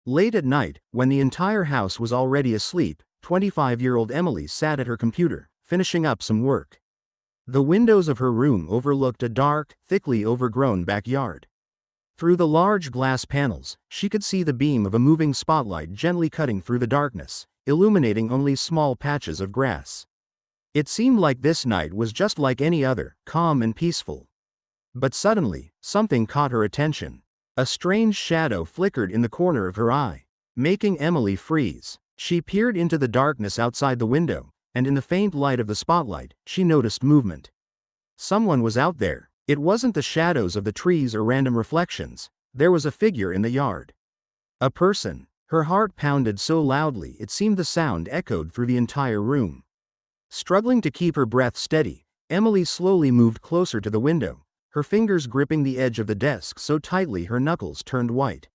Late at night, when the entire house was already asleep, 25-year-old Emily sat at her computer, finishing up some work. The windows of her room overlooked a dark, thickly overgrown backyard. Through the large glass panels, she could see the beam of a moving spotlight gently cutting through the darkness, illuminating only small patches of grass. It seemed like this night was just like any other, calm and peaceful. But suddenly, something caught her attention. A strange shadow flickered in the corner of her eye, making Emily freeze. She peered into the darkness outside the window, and in the faint light of the spotlight, she noticed movement. Someone was out there. It wasn't the shadows of the trees or random reflections. There was a figure in the yard. A person. Her heart pounded so loudly it seemed the sound echoed through the entire room. Struggling to keep her breath steady, Emily slowly moved closer to the window, her fingers gripping the edge of the desk so tightly her knuckles turned white.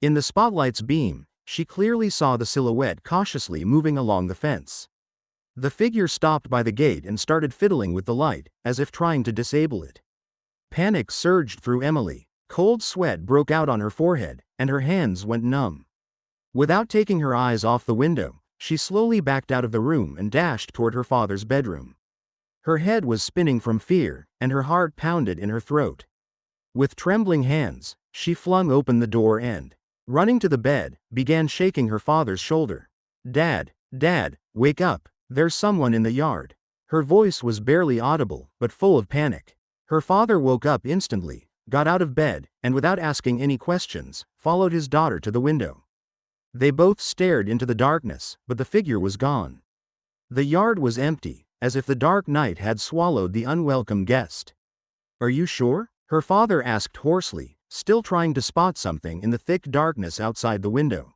In the spotlight's beam, she clearly saw the silhouette cautiously moving along the fence. The figure stopped by the gate and started fiddling with the light, as if trying to disable it. Panic surged through Emily. Cold sweat broke out on her forehead, and her hands went numb. Without taking her eyes off the window, she slowly backed out of the room and dashed toward her father's bedroom. Her head was spinning from fear, and her heart pounded in her throat. With trembling hands, she flung open the door and, running to the bed, began shaking her father's shoulder. "Dad, Dad, wake up, there's someone in the yard." Her voice was barely audible, but full of panic. Her father woke up instantly, got out of bed, and without asking any questions, followed his daughter to the window. They both stared into the darkness, but the figure was gone. The yard was empty, as if the dark night had swallowed the unwelcome guest. "Are you sure?" her father asked hoarsely, still trying to spot something in the thick darkness outside the window.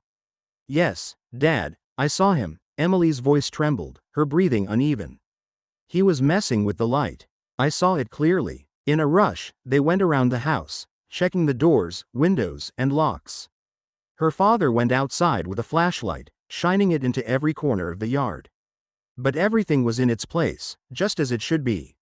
"Yes, Dad, I saw him." Emily's voice trembled, her breathing uneven. "He was messing with the light. I saw it clearly." In a rush, they went around the house, checking the doors, windows, and locks. Her father went outside with a flashlight, shining it into every corner of the yard. But everything was in its place, just as it should be.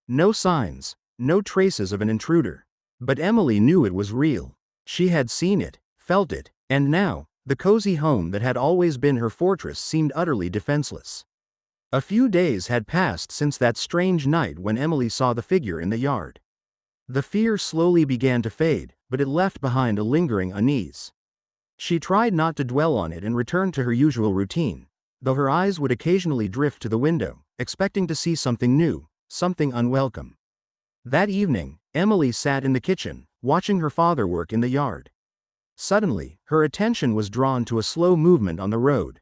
No signs, no traces of an intruder. But Emily knew it was real. She had seen it, felt it, and now, the cozy home that had always been her fortress seemed utterly defenseless. A few days had passed since that strange night when Emily saw the figure in the yard. The fear slowly began to fade, but it left behind a lingering unease. She tried not to dwell on it and returned to her usual routine, though her eyes would occasionally drift to the window, expecting to see something new, something unwelcome. That evening, Emily sat in the kitchen, watching her father work in the yard. Suddenly, her attention was drawn to a slow movement on the road.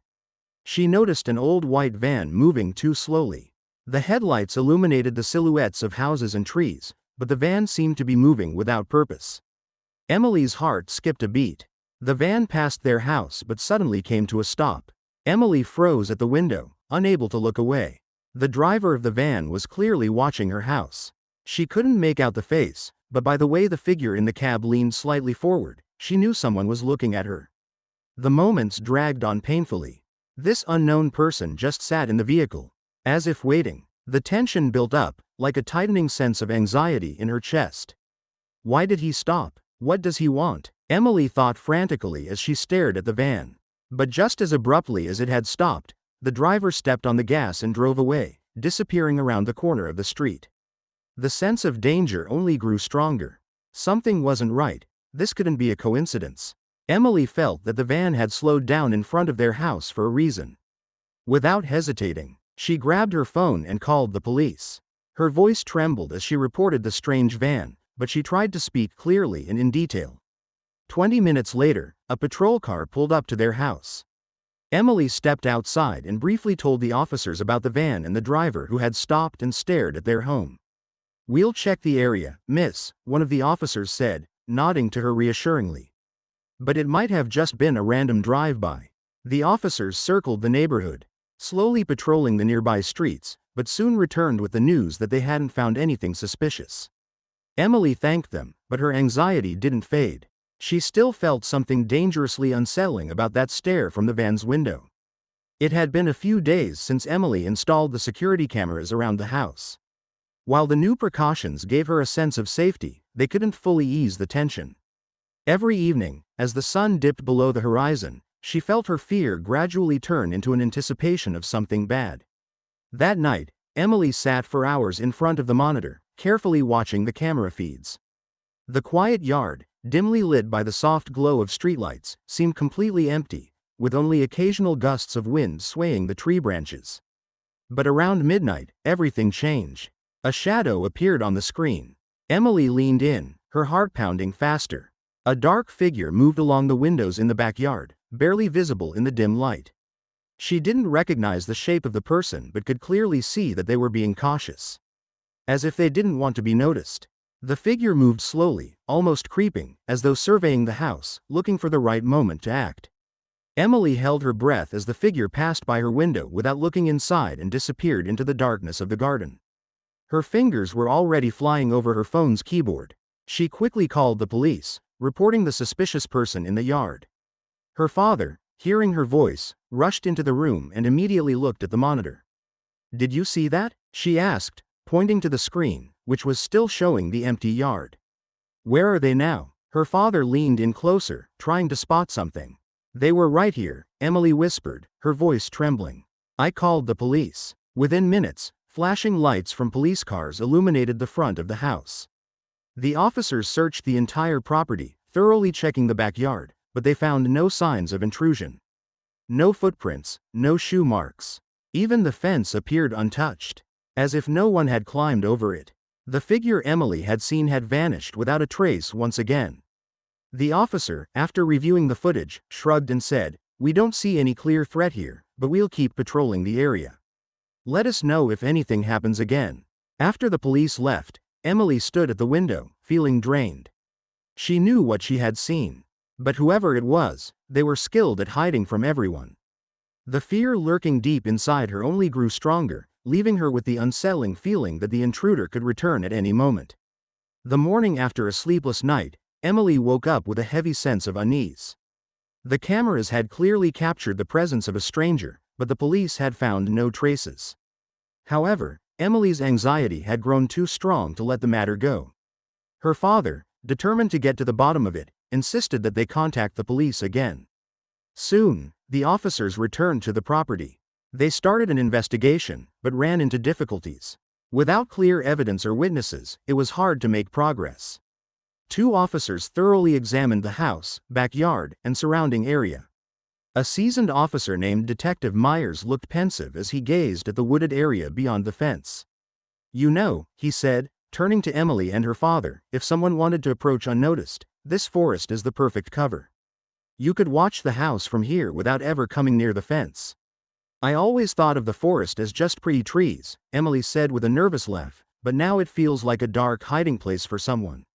She noticed an old white van moving too slowly. The headlights illuminated the silhouettes of houses and trees, but the van seemed to be moving without purpose. Emily's heart skipped a beat. The van passed their house but suddenly came to a stop. Emily froze at the window, unable to look away. The driver of the van was clearly watching her house. She couldn't make out the face, but by the way the figure in the cab leaned slightly forward, she knew someone was looking at her. The moments dragged on painfully. This unknown person just sat in the vehicle, as if waiting. The tension built up, like a tightening sense of anxiety in her chest. Why did he stop? What does he want? Emily thought frantically as she stared at the van. But just as abruptly as it had stopped, the driver stepped on the gas and drove away, disappearing around the corner of the street. The sense of danger only grew stronger. Something wasn't right. This couldn't be a coincidence. Emily felt that the van had slowed down in front of their house for a reason. Without hesitating, she grabbed her phone and called the police. Her voice trembled as she reported the strange van, but she tried to speak clearly and in detail. 20 minutes later, a patrol car pulled up to their house. Emily stepped outside and briefly told the officers about the van and the driver who had stopped and stared at their home. "We'll check the area, miss," one of the officers said, nodding to her reassuringly. But it might have just been a random drive-by. The officers circled the neighborhood, slowly patrolling the nearby streets, but soon returned with the news that they hadn't found anything suspicious. Emily thanked them, but her anxiety didn't fade. She still felt something dangerously unsettling about that stare from the van's window. It had been a few days since Emily installed the security cameras around the house. While the new precautions gave her a sense of safety, they couldn't fully ease the tension. Every evening, as the sun dipped below the horizon, she felt her fear gradually turn into an anticipation of something bad. That night, Emily sat for hours in front of the monitor, carefully watching the camera feeds. The quiet yard, dimly lit by the soft glow of streetlights, seemed completely empty, with only occasional gusts of wind swaying the tree branches. But around midnight, everything changed. A shadow appeared on the screen. Emily leaned in, her heart pounding faster. A dark figure moved along the windows in the backyard, barely visible in the dim light. She didn't recognize the shape of the person but could clearly see that they were being cautious. As if they didn't want to be noticed. The figure moved slowly, almost creeping, as though surveying the house, looking for the right moment to act. Emily held her breath as the figure passed by her window without looking inside and disappeared into the darkness of the garden. Her fingers were already flying over her phone's keyboard. She quickly called the police, reporting the suspicious person in the yard. Her father, hearing her voice, rushed into the room and immediately looked at the monitor. "Did you see that?" she asked, pointing to the screen, which was still showing the empty yard. "Where are they now?" Her father leaned in closer, trying to spot something. "They were right here," Emily whispered, her voice trembling. "I called the police." Within minutes, flashing lights from police cars illuminated the front of the house. The officers searched the entire property, thoroughly checking the backyard, but they found no signs of intrusion. No footprints, no shoe marks. Even the fence appeared untouched, as if no one had climbed over it. The figure Emily had seen had vanished without a trace once again. The officer, after reviewing the footage, shrugged and said, "We don't see any clear threat here, but we'll keep patrolling the area. Let us know if anything happens again." After the police left, Emily stood at the window, feeling drained. She knew what she had seen. But whoever it was, they were skilled at hiding from everyone. The fear lurking deep inside her only grew stronger, leaving her with the unsettling feeling that the intruder could return at any moment. The morning after a sleepless night, Emily woke up with a heavy sense of unease. The cameras had clearly captured the presence of a stranger, but the police had found no traces. However, Emily's anxiety had grown too strong to let the matter go. Her father, determined to get to the bottom of it, insisted that they contact the police again. Soon, the officers returned to the property. They started an investigation, but ran into difficulties. Without clear evidence or witnesses, it was hard to make progress. 2 officers thoroughly examined the house, backyard, and surrounding area. A seasoned officer named Detective Myers looked pensive as he gazed at the wooded area beyond the fence. "You know," he said, turning to Emily and her father, "if someone wanted to approach unnoticed, this forest is the perfect cover. You could watch the house from here without ever coming near the fence." "I always thought of the forest as just pretty trees," Emily said with a nervous laugh, "but now it feels like a dark hiding place for someone."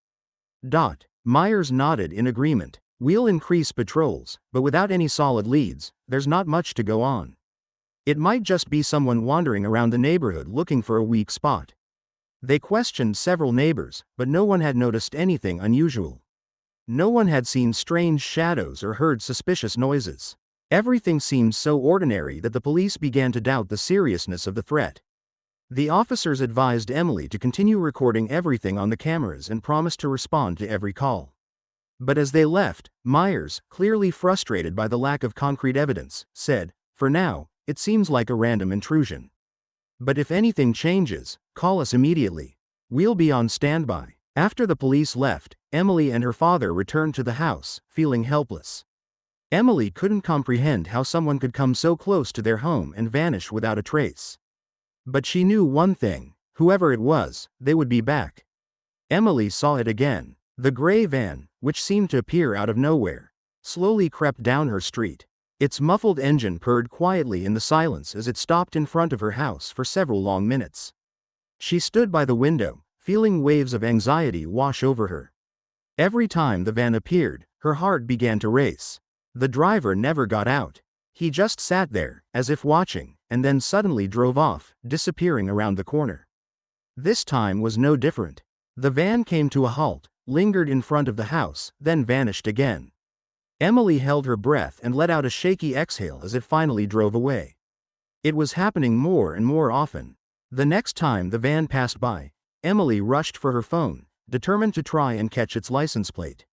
Myers nodded in agreement. "We'll increase patrols, but without any solid leads, there's not much to go on. It might just be someone wandering around the neighborhood looking for a weak spot." They questioned several neighbors, but no one had noticed anything unusual. No one had seen strange shadows or heard suspicious noises. Everything seemed so ordinary that the police began to doubt the seriousness of the threat. The officers advised Emily to continue recording everything on the cameras and promised to respond to every call. But as they left, Myers, clearly frustrated by the lack of concrete evidence, said, "For now, it seems like a random intrusion. But if anything changes, call us immediately. We'll be on standby." After the police left, Emily and her father returned to the house, feeling helpless. Emily couldn't comprehend how someone could come so close to their home and vanish without a trace. But she knew one thing: whoever it was, they would be back. Emily saw it again. The gray van, which seemed to appear out of nowhere, slowly crept down her street. Its muffled engine purred quietly in the silence as it stopped in front of her house for several long minutes. She stood by the window, feeling waves of anxiety wash over her. Every time the van appeared, her heart began to race. The driver never got out. He just sat there, as if watching, and then suddenly drove off, disappearing around the corner. This time was no different. The van came to a halt, lingered in front of the house, then vanished again. Emily held her breath and let out a shaky exhale as it finally drove away. It was happening more and more often. The next time the van passed by, Emily rushed for her phone, determined to try and catch its license plate.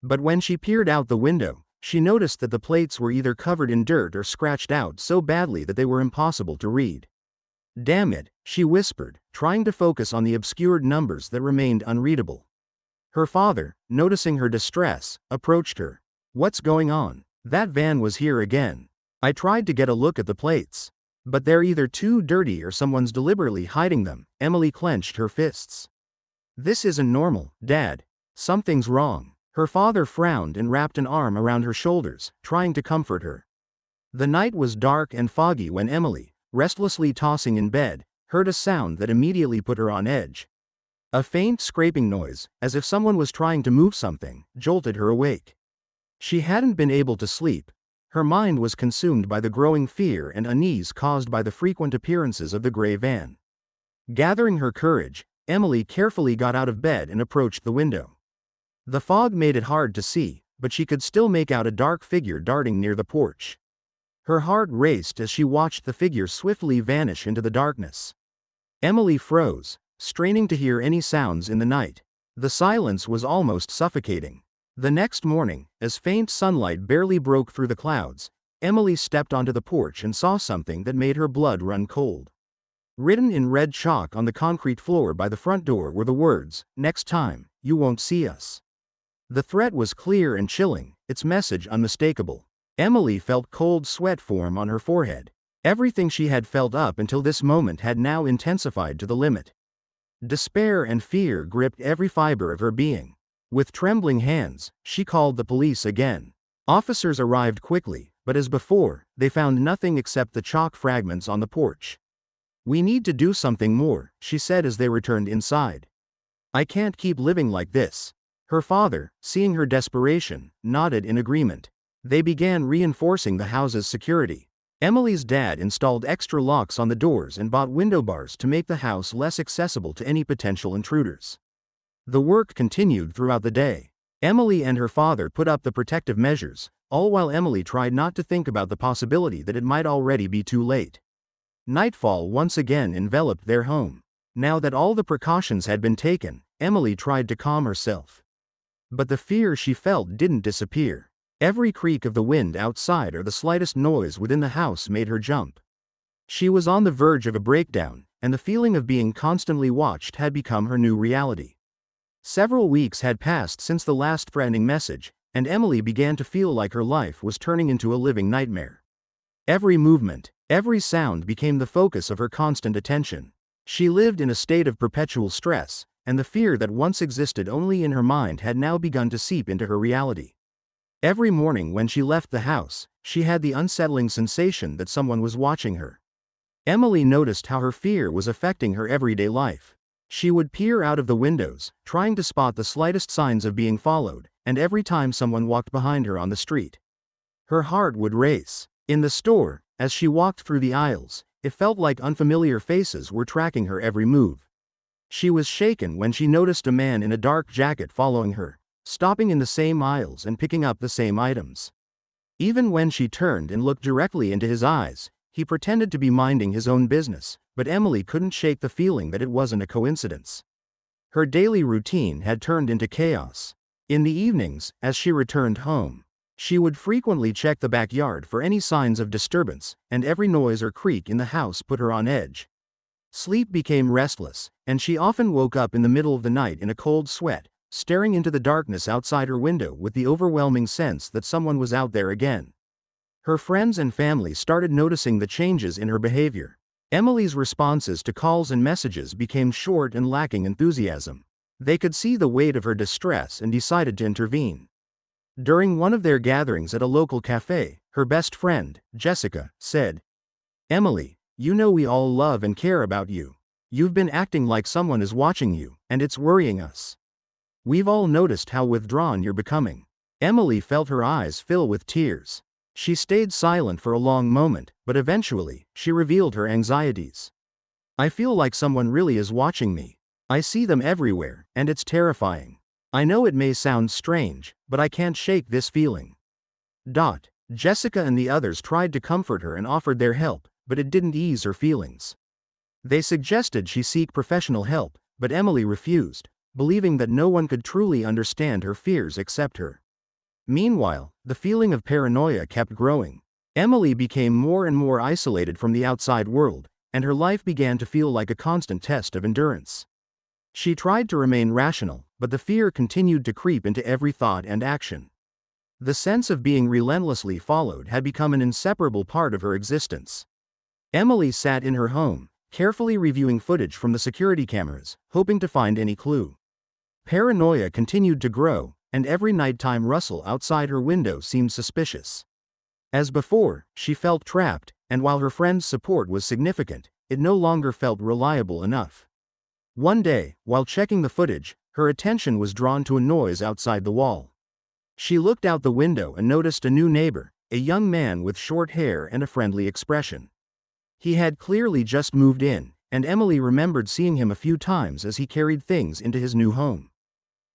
But when she peered out the window, she noticed that the plates were either covered in dirt or scratched out so badly that they were impossible to read. "Damn it," she whispered, trying to focus on the obscured numbers that remained unreadable. Her father, noticing her distress, approached her. "What's going on?" "That van was here again. I tried to get a look at the plates. But they're either too dirty or someone's deliberately hiding them." Emily clenched her fists. "This isn't normal, Dad. Something's wrong." Her father frowned and wrapped an arm around her shoulders, trying to comfort her. The night was dark and foggy when Emily, restlessly tossing in bed, heard a sound that immediately put her on edge. A faint scraping noise, as if someone was trying to move something, jolted her awake. She hadn't been able to sleep. Her mind was consumed by the growing fear and unease caused by the frequent appearances of the gray van. Gathering her courage, Emily carefully got out of bed and approached the window. The fog made it hard to see, but she could still make out a dark figure darting near the porch. Her heart raced as she watched the figure swiftly vanish into the darkness. Emily froze, straining to hear any sounds in the night. The silence was almost suffocating. The next morning, as faint sunlight barely broke through the clouds, Emily stepped onto the porch and saw something that made her blood run cold. Written in red chalk on the concrete floor by the front door were the words, "Next time, you won't see us." The threat was clear and chilling, its message unmistakable. Emily felt cold sweat form on her forehead. Everything she had felt up until this moment had now intensified to the limit. Despair and fear gripped every fiber of her being. With trembling hands, she called the police again. Officers arrived quickly, but as before, they found nothing except the chalk fragments on the porch. "We need to do something more," she said as they returned inside. "I can't keep living like this." Her father, seeing her desperation, nodded in agreement. They began reinforcing the house's security. Emily's dad installed extra locks on the doors and bought window bars to make the house less accessible to any potential intruders. The work continued throughout the day. Emily and her father put up the protective measures, all while Emily tried not to think about the possibility that it might already be too late. Nightfall once again enveloped their home. Now that all the precautions had been taken, Emily tried to calm herself. But the fear she felt didn't disappear. Every creak of the wind outside or the slightest noise within the house made her jump. She was on the verge of a breakdown, and the feeling of being constantly watched had become her new reality. Several weeks had passed since the last threatening message, and Emily began to feel like her life was turning into a living nightmare. Every movement, every sound became the focus of her constant attention. She lived in a state of perpetual stress, and the fear that once existed only in her mind had now begun to seep into her reality. Every morning when she left the house, she had the unsettling sensation that someone was watching her. Emily noticed how her fear was affecting her everyday life. She would peer out of the windows, trying to spot the slightest signs of being followed, and every time someone walked behind her on the street, her heart would race. In the store, as she walked through the aisles, it felt like unfamiliar faces were tracking her every move. She was shaken when she noticed a man in a dark jacket following her, stopping in the same aisles and picking up the same items. Even when she turned and looked directly into his eyes, he pretended to be minding his own business, but Emily couldn't shake the feeling that it wasn't a coincidence. Her daily routine had turned into chaos. In the evenings, as she returned home, she would frequently check the backyard for any signs of disturbance, and every noise or creak in the house put her on edge. Sleep became restless, and she often woke up in the middle of the night in a cold sweat, staring into the darkness outside her window with the overwhelming sense that someone was out there again. Her friends and family started noticing the changes in her behavior. Emily's responses to calls and messages became short and lacking enthusiasm. They could see the weight of her distress and decided to intervene. During one of their gatherings at a local cafe, her best friend, Jessica, said, "Emily, you know we all love and care about you. You've been acting like someone is watching you, and it's worrying us. We've all noticed how withdrawn you're becoming." Emily felt her eyes fill with tears. She stayed silent for a long moment, but eventually, she revealed her anxieties. "I feel like someone really is watching me. I see them everywhere, and it's terrifying. I know it may sound strange, but I can't shake this feeling." Jessica and the others tried to comfort her and offered their help, but it didn't ease her feelings. They suggested she seek professional help, but Emily refused, believing that no one could truly understand her fears except her. Meanwhile, the feeling of paranoia kept growing. Emily became more and more isolated from the outside world, and her life began to feel like a constant test of endurance. She tried to remain rational, but the fear continued to creep into every thought and action. The sense of being relentlessly followed had become an inseparable part of her existence. Emily sat in her home, carefully reviewing footage from the security cameras, hoping to find any clue. Paranoia continued to grow, and every nighttime rustle outside her window seemed suspicious. As before, she felt trapped, and while her friend's support was significant, it no longer felt reliable enough. One day, while checking the footage, her attention was drawn to a noise outside the wall. She looked out the window and noticed a new neighbor, a young man with short hair and a friendly expression. He had clearly just moved in, and Emily remembered seeing him a few times as he carried things into his new home.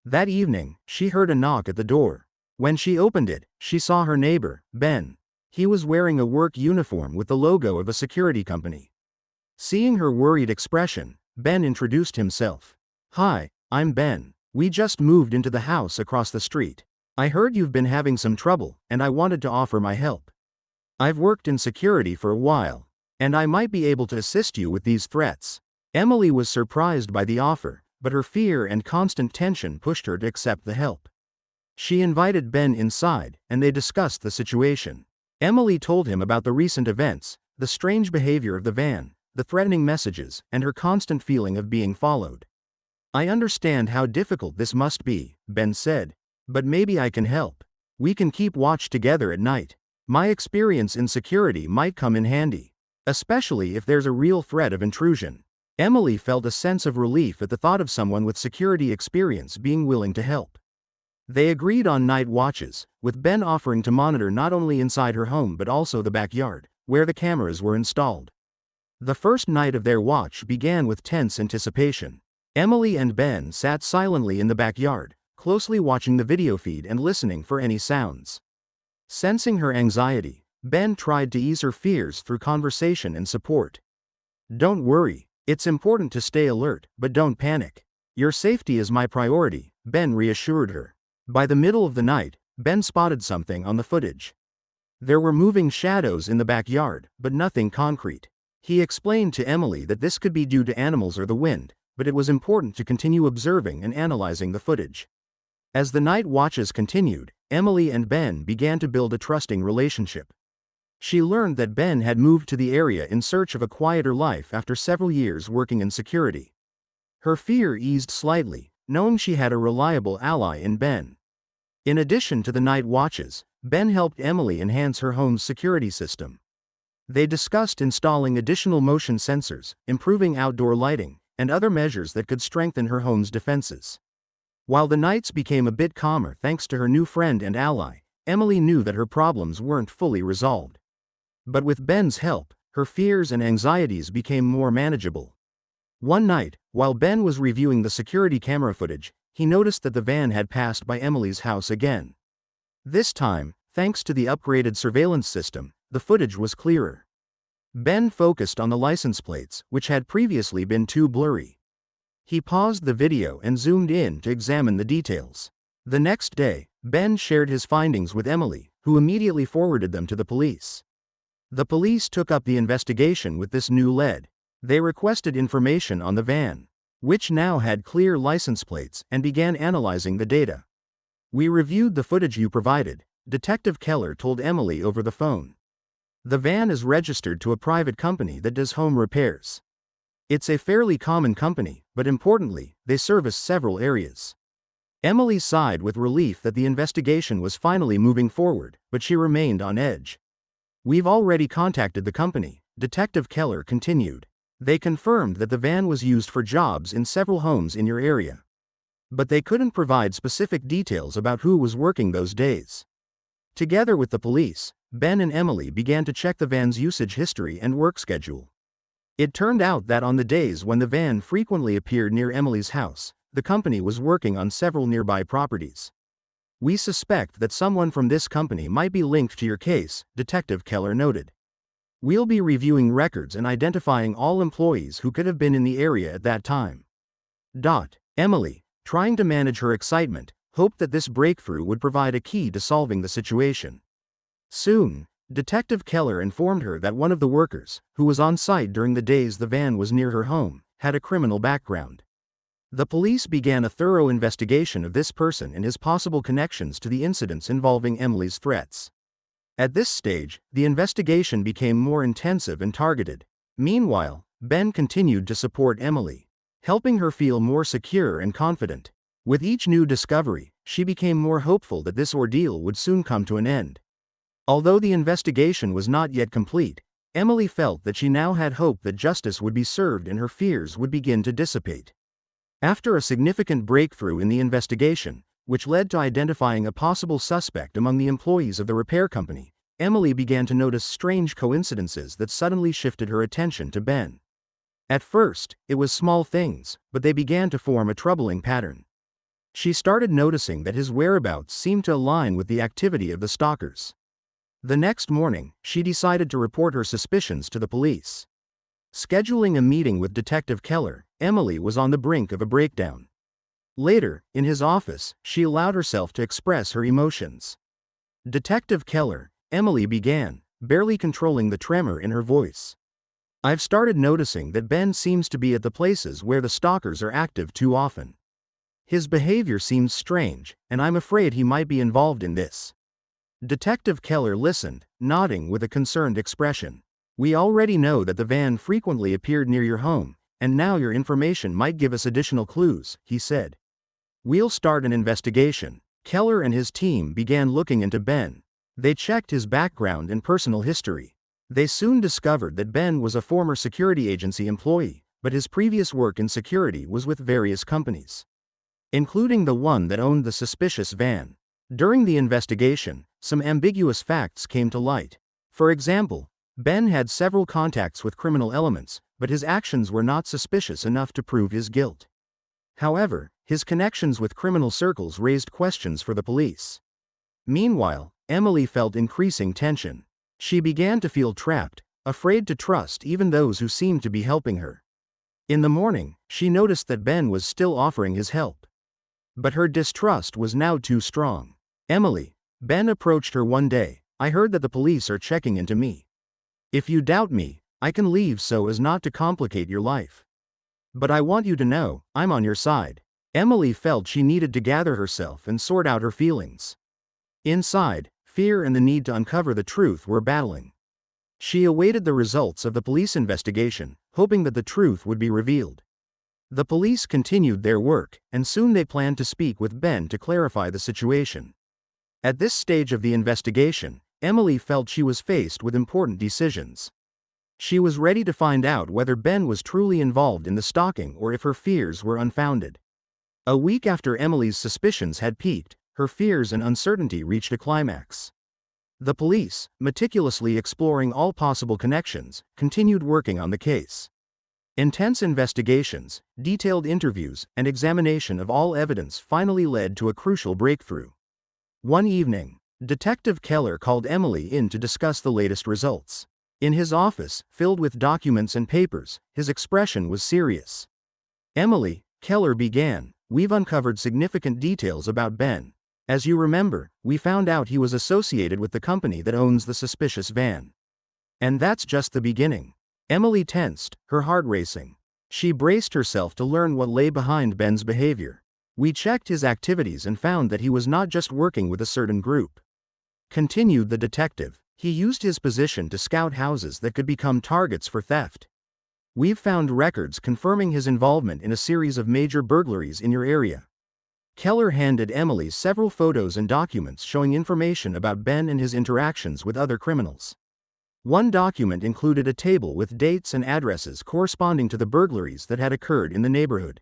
That evening, she heard a knock at the door. When she opened it, she saw her neighbor, Ben. He was wearing a work uniform with the logo of a security company. Seeing her worried expression, Ben introduced himself. "Hi, I'm Ben. We just moved into the house across the street. I heard you've been having some trouble, and I wanted to offer my help. I've worked in security for a while, and I might be able to assist you with these threats." Emily was surprised by the offer, but her fear and constant tension pushed her to accept the help. She invited Ben inside, and they discussed the situation. Emily told him about the recent events, the strange behavior of the van, the threatening messages, and her constant feeling of being followed. "I understand how difficult this must be," Ben said, "but maybe I can help. We can keep watch together at night. My experience in security might come in handy, especially if there's a real threat of intrusion." Emily felt a sense of relief at the thought of someone with security experience being willing to help. They agreed on night watches, with Ben offering to monitor not only inside her home but also the backyard, where the cameras were installed. The first night of their watch began with tense anticipation. Emily and Ben sat silently in the backyard, closely watching the video feed and listening for any sounds. Sensing her anxiety, Ben tried to ease her fears through conversation and support. "Don't worry, it's important to stay alert, but don't panic. Your safety is my priority," Ben reassured her. By the middle of the night, Ben spotted something on the footage. There were moving shadows in the backyard, but nothing concrete. He explained to Emily that this could be due to animals or the wind, but it was important to continue observing and analyzing the footage. As the night watches continued, Emily and Ben began to build a trusting relationship. She learned that Ben had moved to the area in search of a quieter life after several years working in security. Her fear eased slightly, knowing she had a reliable ally in Ben. In addition to the night watches, Ben helped Emily enhance her home's security system. They discussed installing additional motion sensors, improving outdoor lighting, and other measures that could strengthen her home's defenses. While the nights became a bit calmer thanks to her new friend and ally, Emily knew that her problems weren't fully resolved. But with Ben's help, her fears and anxieties became more manageable. One night, while Ben was reviewing the security camera footage, he noticed that the van had passed by Emily's house again. This time, thanks to the upgraded surveillance system, the footage was clearer. Ben focused on the license plates, which had previously been too blurry. He paused the video and zoomed in to examine the details. The next day, Ben shared his findings with Emily, who immediately forwarded them to the police. The police took up the investigation with this new lead. They requested information on the van, which now had clear license plates, and began analyzing the data. "We reviewed the footage you provided," Detective Keller told Emily over the phone. "The van is registered to a private company that does home repairs. It's a fairly common company, but importantly, they service several areas." Emily sighed with relief that the investigation was finally moving forward, but she remained on edge. "We've already contacted the company," Detective Keller continued. "They confirmed that the van was used for jobs in several homes in your area. But they couldn't provide specific details about who was working those days." Together with the police, Ben and Emily began to check the van's usage history and work schedule. It turned out that on the days when the van frequently appeared near Emily's house, the company was working on several nearby properties. "We suspect that someone from this company might be linked to your case," Detective Keller noted. "We'll be reviewing records and identifying all employees who could have been in the area at that time." Emily, trying to manage her excitement, hoped that this breakthrough would provide a key to solving the situation. Soon, Detective Keller informed her that one of the workers, who was on site during the days the van was near her home, had a criminal background. The police began a thorough investigation of this person and his possible connections to the incidents involving Emily's threats. At this stage, the investigation became more intensive and targeted. Meanwhile, Ben continued to support Emily, helping her feel more secure and confident. With each new discovery, she became more hopeful that this ordeal would soon come to an end. Although the investigation was not yet complete, Emily felt that she now had hope that justice would be served and her fears would begin to dissipate. After a significant breakthrough in the investigation, which led to identifying a possible suspect among the employees of the repair company, Emily began to notice strange coincidences that suddenly shifted her attention to Ben. At first, it was small things, but they began to form a troubling pattern. She started noticing that his whereabouts seemed to align with the activity of the stalkers. The next morning, she decided to report her suspicions to the police. Scheduling a meeting with Detective Keller, Emily was on the brink of a breakdown. Later, in his office, she allowed herself to express her emotions. "Detective Keller," Emily began, barely controlling the tremor in her voice. "I've started noticing that Ben seems to be at the places where the stalkers are active too often. His behavior seems strange, and I'm afraid he might be involved in this." Detective Keller listened, nodding with a concerned expression. "We already know that the van frequently appeared near your home, and now your information might give us additional clues," he said. "We'll start an investigation." Keller and his team began looking into Ben. They checked his background and personal history. They soon discovered that Ben was a former security agency employee, but his previous work in security was with various companies, including the one that owned the suspicious van. During the investigation, some ambiguous facts came to light. For example, Ben had several contacts with criminal elements, but his actions were not suspicious enough to prove his guilt. However, his connections with criminal circles raised questions for the police. Meanwhile, Emily felt increasing tension. She began to feel trapped, afraid to trust even those who seemed to be helping her. In the morning, she noticed that Ben was still offering his help. But her distrust was now too strong. "Emily," Ben approached her one day, "I heard that the police are checking into me. If you doubt me, I can leave so as not to complicate your life. But I want you to know, I'm on your side." Emily felt she needed to gather herself and sort out her feelings. Inside, fear and the need to uncover the truth were battling. She awaited the results of the police investigation, hoping that the truth would be revealed. The police continued their work, and soon they planned to speak with Ben to clarify the situation. At this stage of the investigation, Emily felt she was faced with important decisions. She was ready to find out whether Ben was truly involved in the stalking or if her fears were unfounded. A week after Emily's suspicions had peaked, her fears and uncertainty reached a climax. The police, meticulously exploring all possible connections, continued working on the case. Intense investigations, detailed interviews, and examination of all evidence finally led to a crucial breakthrough. One evening, Detective Keller called Emily in to discuss the latest results. In his office, filled with documents and papers, his expression was serious. "Emily," Keller began, "we've uncovered significant details about Ben. As you remember, we found out he was associated with the company that owns the suspicious van. And that's just the beginning." Emily tensed, her heart racing. She braced herself to learn what lay behind Ben's behavior. "We checked his activities and found that he was not just working with a certain group," continued the detective. "He used his position to scout houses that could become targets for theft. We've found records confirming his involvement in a series of major burglaries in your area." Keller handed Emily several photos and documents showing information about Ben and his interactions with other criminals. One document included a table with dates and addresses corresponding to the burglaries that had occurred in the neighborhood.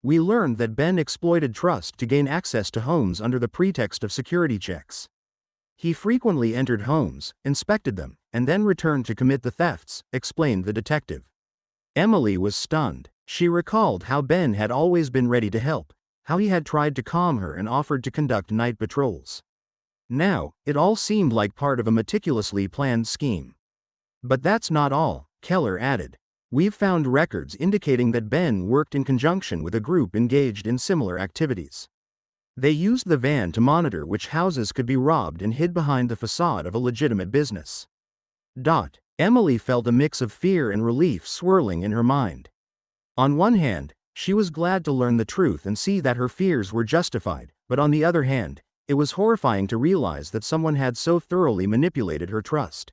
"We learned that Ben exploited trust to gain access to homes under the pretext of security checks. He frequently entered homes, inspected them, and then returned to commit the thefts," explained the detective. Emily was stunned. She recalled how Ben had always been ready to help, how he had tried to calm her and offered to conduct night patrols. Now, it all seemed like part of a meticulously planned scheme. "But that's not all," Keller added. "We've found records indicating that Ben worked in conjunction with a group engaged in similar activities. They used the van to monitor which houses could be robbed and hid behind the facade of a legitimate business. Emily felt a mix of fear and relief swirling in her mind. On one hand, she was glad to learn the truth and see that her fears were justified, but on the other hand, it was horrifying to realize that someone had so thoroughly manipulated her trust.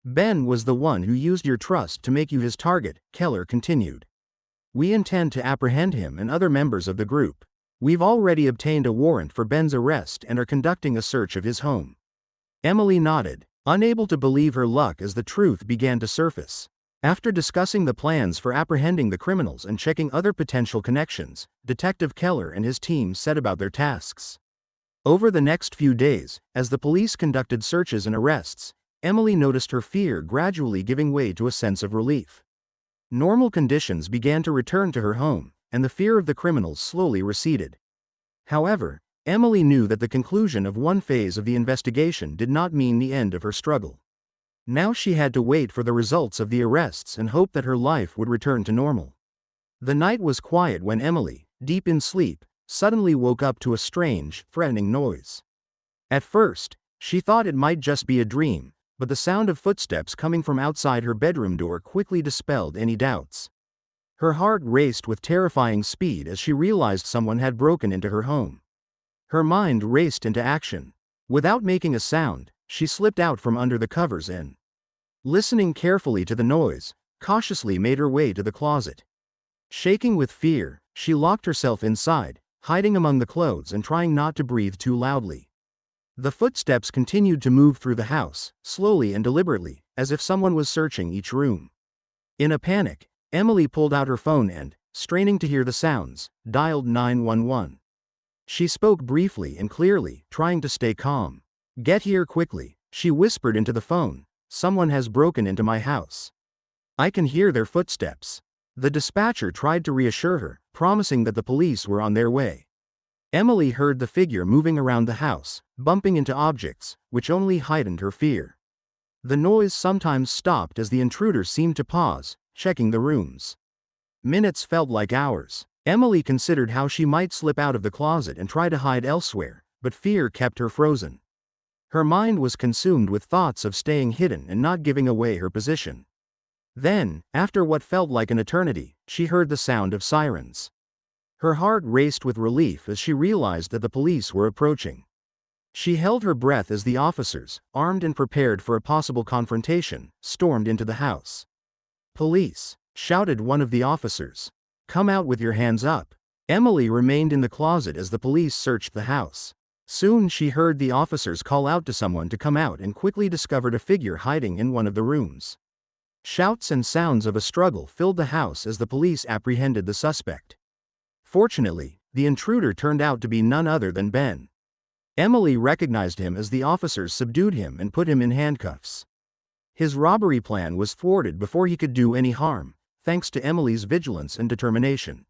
Ben was the one who used your trust to make you his target, Keller continued. We intend to apprehend him and other members of the group. We've already obtained a warrant for Ben's arrest and are conducting a search of his home. Emily nodded, unable to believe her luck as the truth began to surface. After discussing the plans for apprehending the criminals and checking other potential connections, Detective Keller and his team set about their tasks. Over the next few days, as the police conducted searches and arrests, Emily noticed her fear gradually giving way to a sense of relief. Normal conditions began to return to her home, and the fear of the criminals slowly receded. However, Emily knew that the conclusion of one phase of the investigation did not mean the end of her struggle. Now she had to wait for the results of the arrests and hope that her life would return to normal. The night was quiet when Emily, deep in sleep, suddenly woke up to a strange, threatening noise. At first, she thought it might just be a dream, but the sound of footsteps coming from outside her bedroom door quickly dispelled any doubts. Her heart raced with terrifying speed as she realized someone had broken into her home. Her mind raced into action. Without making a sound, she slipped out from under the covers and, listening carefully to the noise, cautiously made her way to the closet. Shaking with fear, she locked herself inside, hiding among the clothes and trying not to breathe too loudly. The footsteps continued to move through the house, slowly and deliberately, as if someone was searching each room. In a panic, Emily pulled out her phone and, straining to hear the sounds, dialed 911. She spoke briefly and clearly, trying to stay calm. "Get here quickly," she whispered into the phone. "Someone has broken into my house. I can hear their footsteps." The dispatcher tried to reassure her, promising that the police were on their way. Emily heard the figure moving around the house, bumping into objects, which only heightened her fear. The noise sometimes stopped as the intruder seemed to pause, checking the rooms. Minutes felt like hours. Emily considered how she might slip out of the closet and try to hide elsewhere, but fear kept her frozen. Her mind was consumed with thoughts of staying hidden and not giving away her position. Then, after what felt like an eternity, she heard the sound of sirens. Her heart raced with relief as she realized that the police were approaching. She held her breath as the officers, armed and prepared for a possible confrontation, stormed into the house. "Police!" shouted one of the officers. "Come out with your hands up." Emily remained in the closet as the police searched the house. Soon she heard the officers call out to someone to come out and quickly discovered a figure hiding in one of the rooms. Shouts and sounds of a struggle filled the house as the police apprehended the suspect. Fortunately, the intruder turned out to be none other than Ben. Emily recognized him as the officers subdued him and put him in handcuffs. His robbery plan was thwarted before he could do any harm, thanks to Emily's vigilance and determination.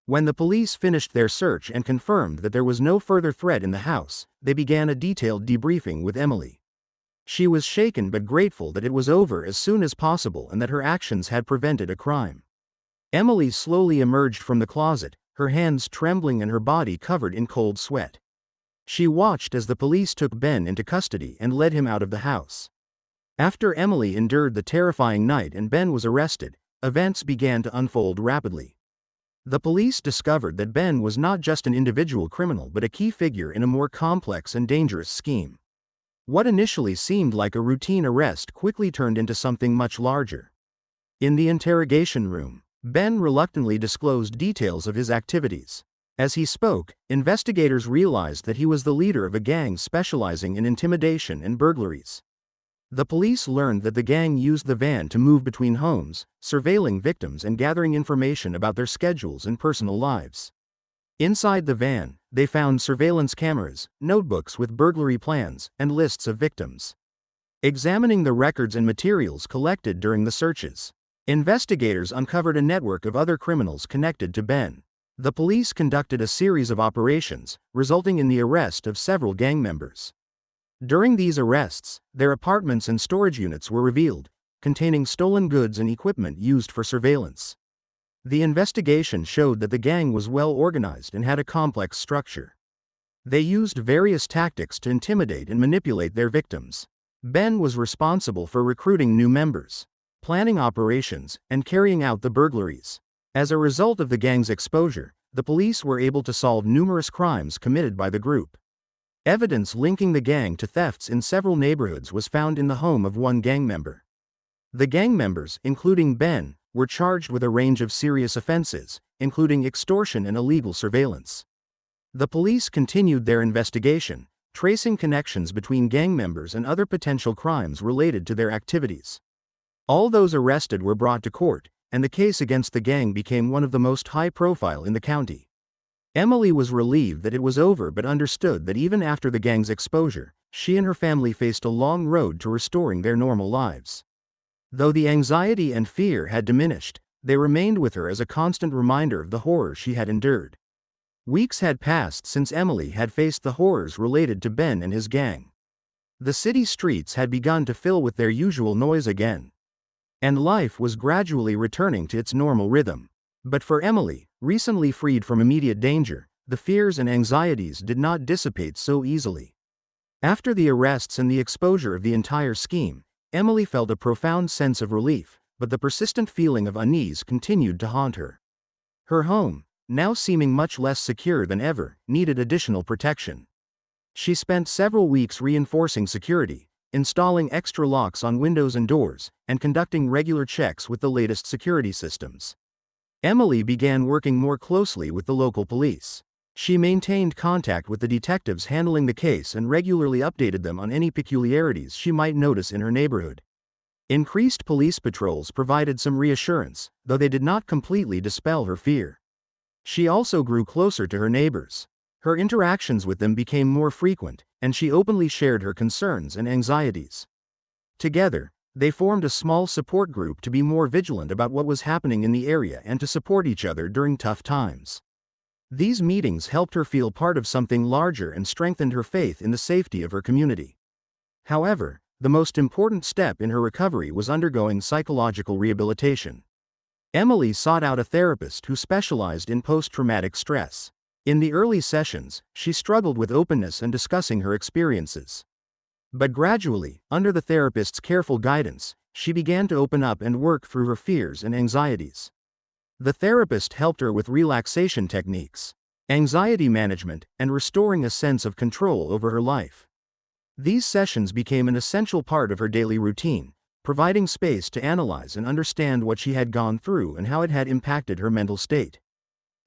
When the police finished their search and confirmed that there was no further threat in the house, they began a detailed debriefing with Emily. She was shaken but grateful that it was over as soon as possible and that her actions had prevented a crime. Emily slowly emerged from the closet, her hands trembling and her body covered in cold sweat. She watched as the police took Ben into custody and led him out of the house. After Emily endured the terrifying night and Ben was arrested, events began to unfold rapidly. The police discovered that Ben was not just an individual criminal but a key figure in a more complex and dangerous scheme. What initially seemed like a routine arrest quickly turned into something much larger. In the interrogation room, Ben reluctantly disclosed details of his activities. As he spoke, investigators realized that he was the leader of a gang specializing in intimidation and burglaries. The police learned that the gang used the van to move between homes, surveilling victims and gathering information about their schedules and personal lives. Inside the van, they found surveillance cameras, notebooks with burglary plans, and lists of victims. Examining the records and materials collected during the searches, investigators uncovered a network of other criminals connected to Ben. The police conducted a series of operations, resulting in the arrest of several gang members. During these arrests, their apartments and storage units were revealed, containing stolen goods and equipment used for surveillance. The investigation showed that the gang was well organized and had a complex structure. They used various tactics to intimidate and manipulate their victims. Ben was responsible for recruiting new members, planning operations, and carrying out the burglaries. As a result of the gang's exposure, the police were able to solve numerous crimes committed by the group. Evidence linking the gang to thefts in several neighborhoods was found in the home of one gang member. The gang members, including Ben, were charged with a range of serious offenses, including extortion and illegal surveillance. The police continued their investigation, tracing connections between gang members and other potential crimes related to their activities. All those arrested were brought to court, and the case against the gang became one of the most high-profile in the county. Emily was relieved that it was over but understood that even after the gang's exposure, she and her family faced a long road to restoring their normal lives. Though the anxiety and fear had diminished, they remained with her as a constant reminder of the horror she had endured. Weeks had passed since Emily had faced the horrors related to Ben and his gang. The city streets had begun to fill with their usual noise again, and life was gradually returning to its normal rhythm. But for Emily, recently freed from immediate danger, the fears and anxieties did not dissipate so easily. After the arrests and the exposure of the entire scheme, Emily felt a profound sense of relief, but the persistent feeling of unease continued to haunt her. Her home, now seeming much less secure than ever, needed additional protection. She spent several weeks reinforcing security, installing extra locks on windows and doors, and conducting regular checks with the latest security systems. Emily began working more closely with the local police. She maintained contact with the detectives handling the case and regularly updated them on any peculiarities she might notice in her neighborhood. Increased police patrols provided some reassurance, though they did not completely dispel her fear. She also grew closer to her neighbors. Her interactions with them became more frequent, and she openly shared her concerns and anxieties. Together, they formed a small support group to be more vigilant about what was happening in the area and to support each other during tough times. These meetings helped her feel part of something larger and strengthened her faith in the safety of her community. However, the most important step in her recovery was undergoing psychological rehabilitation. Emily sought out a therapist who specialized in post-traumatic stress. In the early sessions, she struggled with openness and discussing her experiences. But gradually, under the therapist's careful guidance, she began to open up and work through her fears and anxieties. The therapist helped her with relaxation techniques, anxiety management, and restoring a sense of control over her life. These sessions became an essential part of her daily routine, providing space to analyze and understand what she had gone through and how it had impacted her mental state.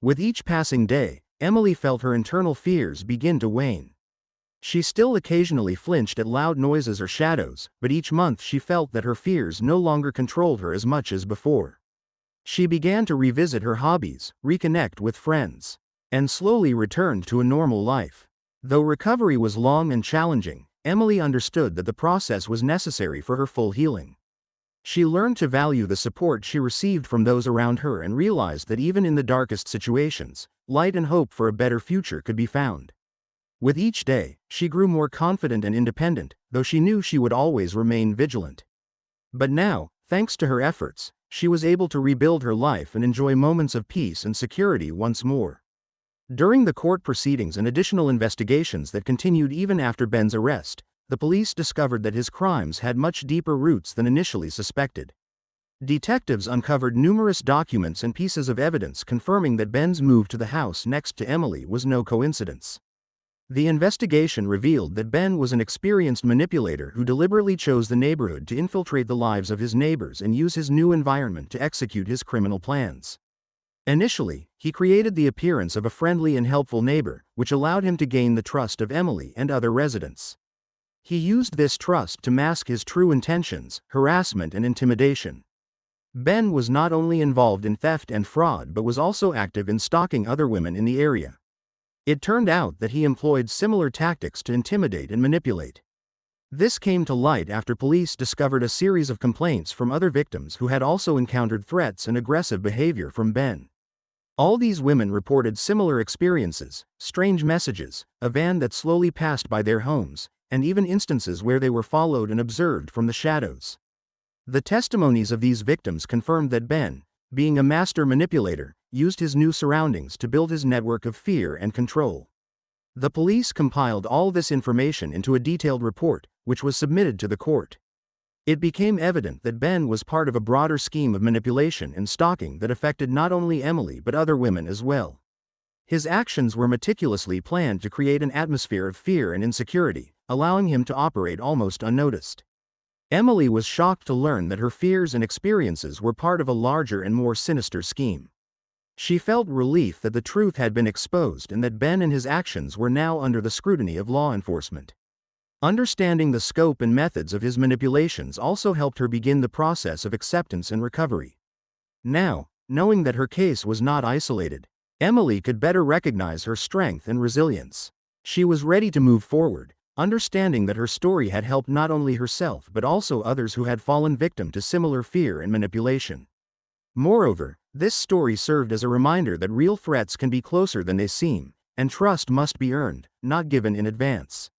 With each passing day, Emily felt her internal fears begin to wane. She still occasionally flinched at loud noises or shadows, but each month she felt that her fears no longer controlled her as much as before. She began to revisit her hobbies, reconnect with friends, and slowly returned to a normal life. Though recovery was long and challenging, Emily understood that the process was necessary for her full healing. She learned to value the support she received from those around her and realized that even in the darkest situations, light and hope for a better future could be found. With each day, she grew more confident and independent, though she knew she would always remain vigilant. But now, thanks to her efforts, she was able to rebuild her life and enjoy moments of peace and security once more. During the court proceedings and additional investigations that continued even after Ben's arrest, the police discovered that his crimes had much deeper roots than initially suspected. Detectives uncovered numerous documents and pieces of evidence confirming that Ben's move to the house next to Emily was no coincidence. The investigation revealed that Ben was an experienced manipulator who deliberately chose the neighborhood to infiltrate the lives of his neighbors and use his new environment to execute his criminal plans. Initially, he created the appearance of a friendly and helpful neighbor, which allowed him to gain the trust of Emily and other residents. He used this trust to mask his true intentions, harassment and intimidation. Ben was not only involved in theft and fraud but was also active in stalking other women in the area. It turned out that he employed similar tactics to intimidate and manipulate. This came to light after police discovered a series of complaints from other victims who had also encountered threats and aggressive behavior from Ben. All these women reported similar experiences, strange messages, a van that slowly passed by their homes, and even instances where they were followed and observed from the shadows. The testimonies of these victims confirmed that Ben, being a master manipulator, used his new surroundings to build his network of fear and control. The police compiled all this information into a detailed report, which was submitted to the court. It became evident that Ben was part of a broader scheme of manipulation and stalking that affected not only Emily but other women as well. His actions were meticulously planned to create an atmosphere of fear and insecurity, allowing him to operate almost unnoticed. Emily was shocked to learn that her fears and experiences were part of a larger and more sinister scheme. She felt relief that the truth had been exposed and that Ben and his actions were now under the scrutiny of law enforcement. Understanding the scope and methods of his manipulations also helped her begin the process of acceptance and recovery. Now, knowing that her case was not isolated, Emily could better recognize her strength and resilience. She was ready to move forward, understanding that her story had helped not only herself but also others who had fallen victim to similar fear and manipulation. Moreover, this story served as a reminder that real threats can be closer than they seem, and trust must be earned, not given in advance.